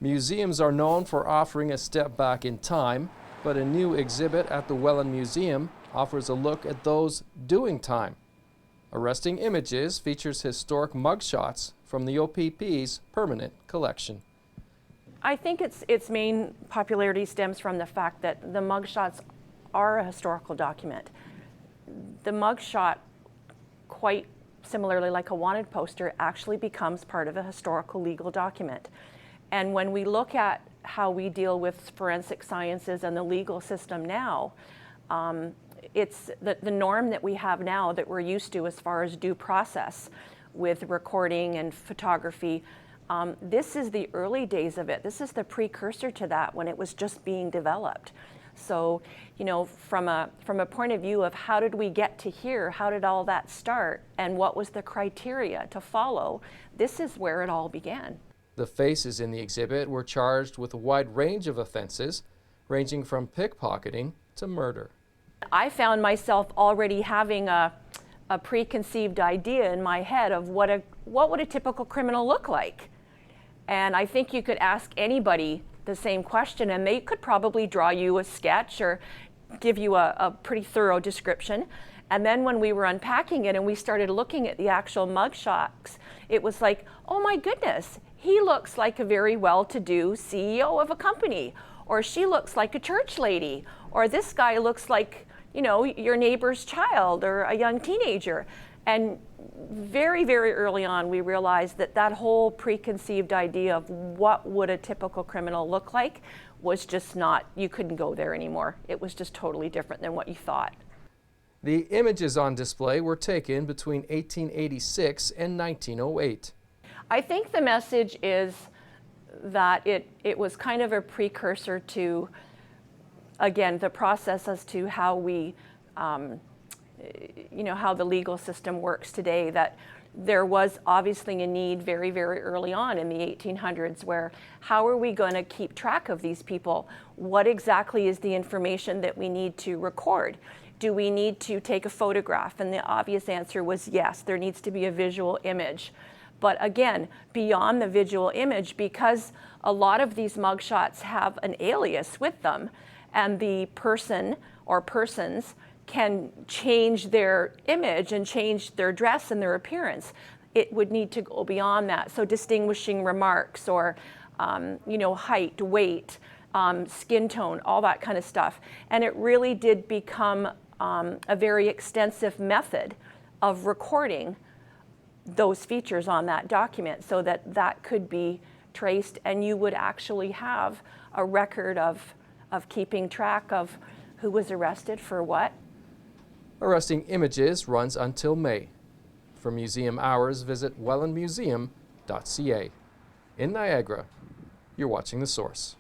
Museums are known for offering a step back in time, but a new exhibit at the Welland Museum offers a look at those doing time. Arresting Images features historic mugshots from the OPP's permanent collection. I think its main popularity stems from the fact that the mugshots are a historical document. The mugshot, quite similarly like a wanted poster, actually becomes part of a historical legal document. And when we look at how we deal with forensic sciences and the legal system now, it's the norm that we have now that we're used to as far as due process with recording and photography. This is the early days of it. This is the precursor to that when it was just being developed. So, you know, from a point of view of how did we get to here, how did all that start, and what was the criteria to follow, this is where it all began. The faces in the exhibit were charged with a wide range of offenses, ranging from pickpocketing to murder. I found myself already having a preconceived idea in my head of what would a typical criminal look like. And I think you could ask anybody the same question and they could probably draw you a sketch or give you a pretty thorough description. And then when we were unpacking it and we started looking at the actual mugshots, it was like, oh my goodness, he looks like a very well-to-do CEO of a company, or she looks like a church lady, or this guy looks like, you know, your neighbor's child or a young teenager. And very, very early on, we realized that that whole preconceived idea of what would a typical criminal look like was just not, you couldn't go there anymore. It was just totally different than what you thought. The images on display were taken between 1886 and 1908. I think the message is that it was kind of a precursor to, again, the process as to how we, you know, how the legal system works today, that there was obviously a need very, very early on in the 1800s where how are we going to keep track of these people? What exactly is the information that we need to record? Do we need to take a photograph? And the obvious answer was yes, there needs to be a visual image. But again, beyond the visual image, because a lot of these mugshots have an alias with them, and the person or persons can change their image and change their dress and their appearance, it would need to go beyond that. So distinguishing remarks or, you know, height, weight, skin tone, all that kind of stuff. And it really did become a very extensive method of recording those features on that document so that that could be traced and you would actually have a record of keeping track of who was arrested for what. Arresting Images runs until May. For museum hours, visit wellandmuseum.ca. In Niagara, you're watching The Source.